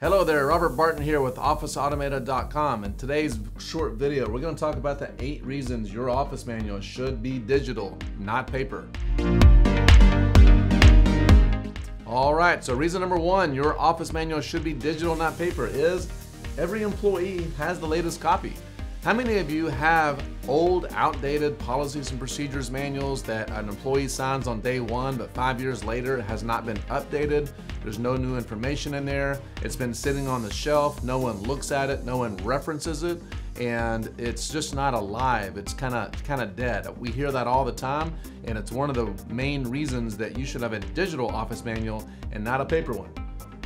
Hello there, Robert Barton here with OfficeAutomated.com. In today's short video, we're going to talk about the 8 reasons your office manual should be digital, not paper. Alright, so reason number 1, your office manual should be digital, not paper, is every employee has the latest copy. How many of you have old, outdated policies and procedures manuals that an employee signs on day 1, but 5 years later it has not been updated? There's no new information in there. It's been sitting on the shelf. No one looks at it. No one references it. And it's just not alive. It's kind of dead. We hear that all the time, and it's one of the main reasons that you should have a digital office manual and not a paper one.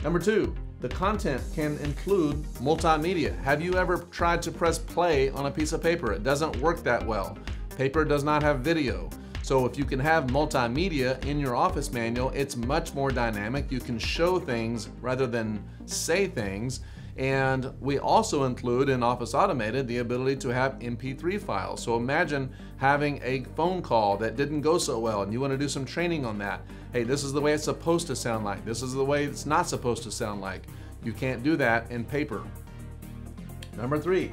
Number 2, the content can include multimedia. Have you ever tried to press play on a piece of paper? It doesn't work that well. Paper does not have video. So if you can have multimedia in your office manual, it's much more dynamic. You can show things rather than say things. And we also include in Office Automated the ability to have MP3 files. So imagine having a phone call that didn't go so well and you want to do some training on that. Hey, this is the way it's supposed to sound like. This is the way it's not supposed to sound like. You can't do that in paper. Number 3,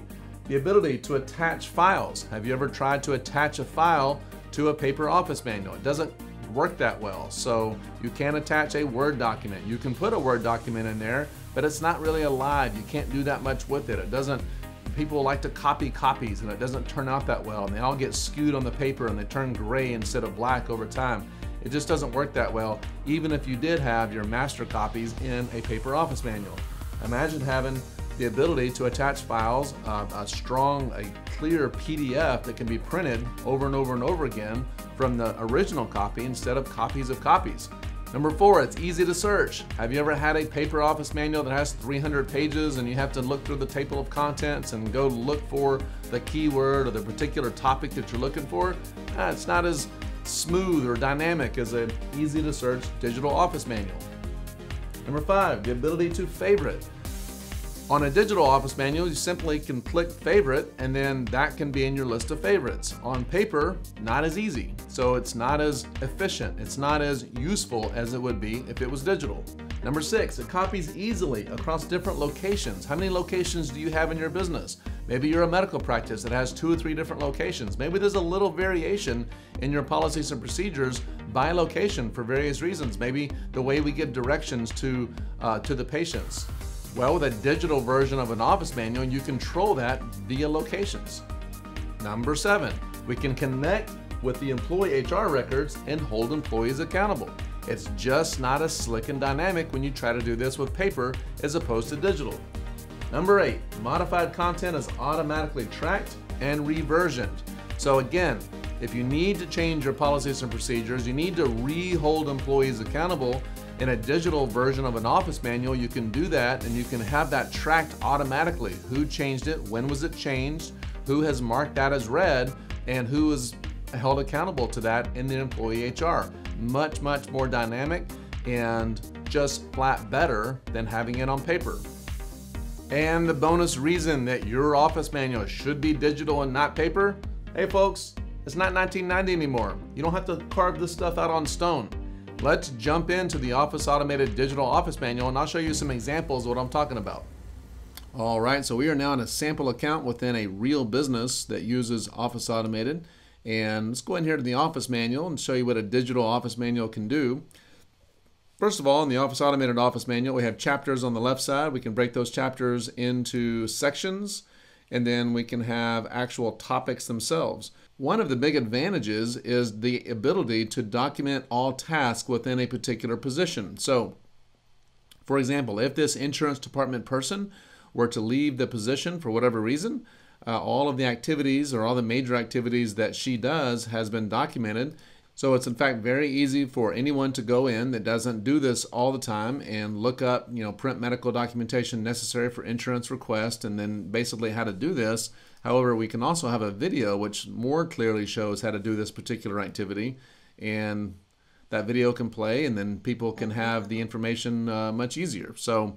the ability to attach files. Have you ever tried to attach a file to a paper office manual? It doesn't work that well. So you can attach a Word document. You can put a Word document in there, but it's not really alive. You can't do that much with it. It doesn't, people like to copy copies and it doesn't turn out that well, and they all get skewed on the paper and they turn gray instead of black over time. It just doesn't work that well, even if you did have your master copies in a paper office manual. Imagine having the ability to attach files, a clear PDF that can be printed over and over and over again from the original copy instead of copies of copies. Number 4, it's easy to search. Have you ever had a paper office manual that has 300 pages and you have to look through the table of contents and go look for the keyword or the particular topic that you're looking for? It's not as smooth or dynamic as an easy to search digital office manual. Number 5, the ability to favorite. On a digital office manual, you simply can click favorite and then that can be in your list of favorites. On paper, not as easy. So it's not as efficient. It's not as useful as it would be if it was digital. Number 6, it copies easily across different locations. How many locations do you have in your business? Maybe you're a medical practice that has 2 or 3 different locations. Maybe there's a little variation in your policies and procedures by location for various reasons. Maybe the way we give directions to the patients. Well, with a digital version of an office manual, you control that via locations. Number 7, we can connect with the employee HR records and hold employees accountable. It's just not as slick and dynamic when you try to do this with paper as opposed to digital. Number 8, modified content is automatically tracked and reversioned. So again, if you need to change your policies and procedures, you need to re-hold employees accountable. In a digital version of an office manual, you can do that and you can have that tracked automatically. Who changed it, when was it changed, who has marked that as read, and who is held accountable to that in the employee HR. Much more dynamic and just flat better than having it on paper. And the bonus reason that your office manual should be digital and not paper, hey folks, it's not 1990 anymore. You don't have to carve this stuff out on stone. Let's jump into the Office Automated Digital Office Manual and I'll show you some examples of what I'm talking about. Alright, so we are now in a sample account within a real business that uses Office Automated. And let's go in here to the Office Manual and show you what a digital Office Manual can do. First of all, in the Office Automated Office Manual, we have chapters on the left side. We can break those chapters into sections, and then we can have actual topics themselves. One of the big advantages is the ability to document all tasks within a particular position. So, for example, if this insurance department person were to leave the position for whatever reason, all of the activities or all the major activities that she does has been documented. So it's in fact very easy for anyone to go in that doesn't do this all the time and look up, print medical documentation necessary for insurance request and then basically how to do this. However, we can also have a video which more clearly shows how to do this particular activity, and that video can play and then people can have the information much easier. So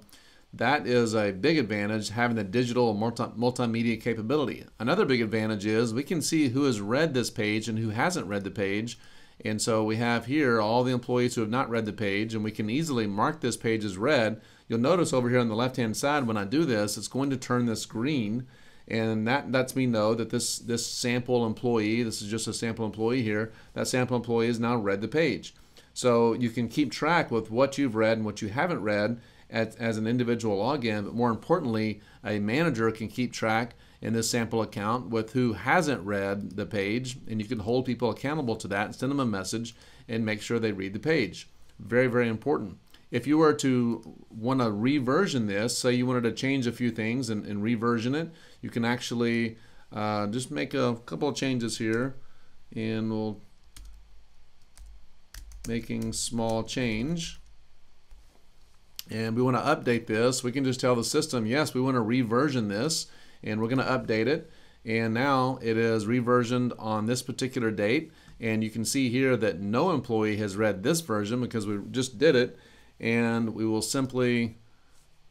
that is a big advantage, having the digital multimedia capability. Another big advantage is we can see who has read this page and who hasn't read the page. And so we have here all the employees who have not read the page, and we can easily mark this page as read you'll notice over here on the left-hand side, when I do this, it's going to turn this green, and that lets me know that this sample employee, this is just a sample employee here, that sample employee has now read the page. So you can keep track with what you've read and what you haven't read as an individual login, but more importantly, a manager can keep track in this sample account with who hasn't read the page, and you can hold people accountable to that and send them a message and make sure they read the page. Very, very important. If you were to want to reversion this, say you wanted to change a few things and reversion it, you can actually just make a couple of changes here, and we'll making small change. And we want to update this. We can just tell the system, yes, we want to reversion this, and we're going to update it. And now it is reversioned on this particular date. And you can see here that no employee has read this version because we just did it. And we will simply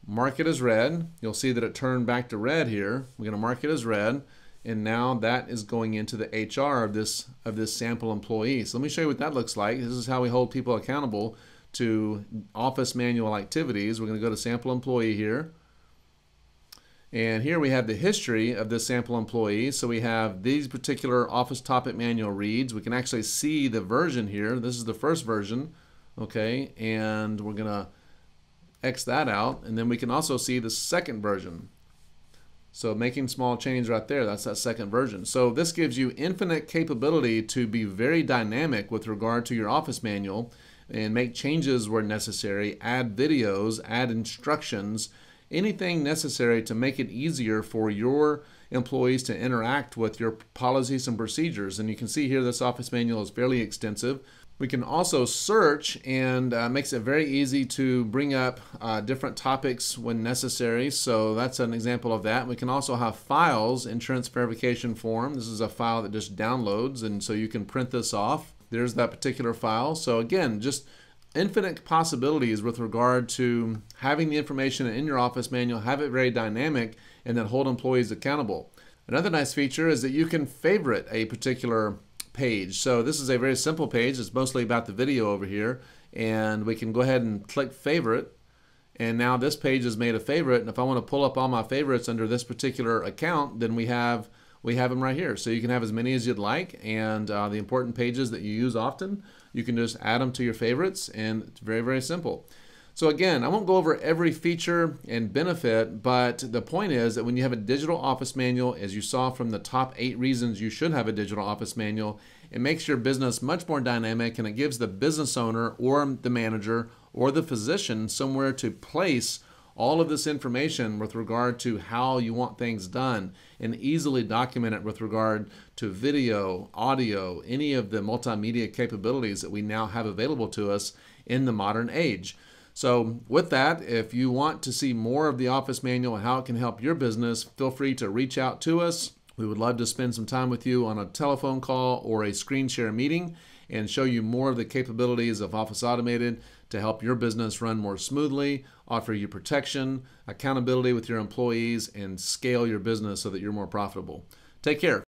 mark it as read. You'll see that it turned back to red here. We're going to mark it as read. And now that is going into the HR of this sample employee. So let me show you what that looks like. This is how we hold people accountable to office manual activities. We're going to go to sample employee here. And here we have the history of this sample employee. So we have these particular office topic manual reads. We can actually see the version here. This is the first version. Okay, and we're going to X that out. And then we can also see the second version. So making small change right there, that's that second version. So this gives you infinite capability to be very dynamic with regard to your office manual and make changes where necessary, add videos, add instructions, anything necessary to make it easier for your employees to interact with your policies and procedures. And you can see here this office manual is fairly extensive. We can also search, and makes it very easy to bring up different topics when necessary. So that's an example of that. We can also have files, insurance verification form. This is a file that just downloads, and so you can print this off. There's that particular file. So again, just infinite possibilities with regard to having the information in your office manual, have it very dynamic, and then hold employees accountable. Another nice feature is that you can favorite a particular page. So this is a very simple page. It's mostly about the video over here, and we can go ahead and click favorite, and now this page is made a favorite. And if I want to pull up all my favorites under this particular account, then we have them right here. So you can have as many as you'd like, and the important pages that you use often, you can just add them to your favorites, and it's very, very simple. So again, I won't go over every feature and benefit, but the point is that when you have a digital office manual, as you saw from the top 8 reasons you should have a digital office manual, it makes your business much more dynamic, and it gives the business owner or the manager or the physician somewhere to place all of this information with regard to how you want things done, and easily document it with regard to video, audio, any of the multimedia capabilities that we now have available to us in the modern age. So with that, if you want to see more of the office manual and how it can help your business, feel free to reach out to us. We would love to spend some time with you on a telephone call or a screen share meeting and show you more of the capabilities of Office Automated to help your business run more smoothly, offer you protection, accountability with your employees, and scale your business so that you're more profitable. Take care.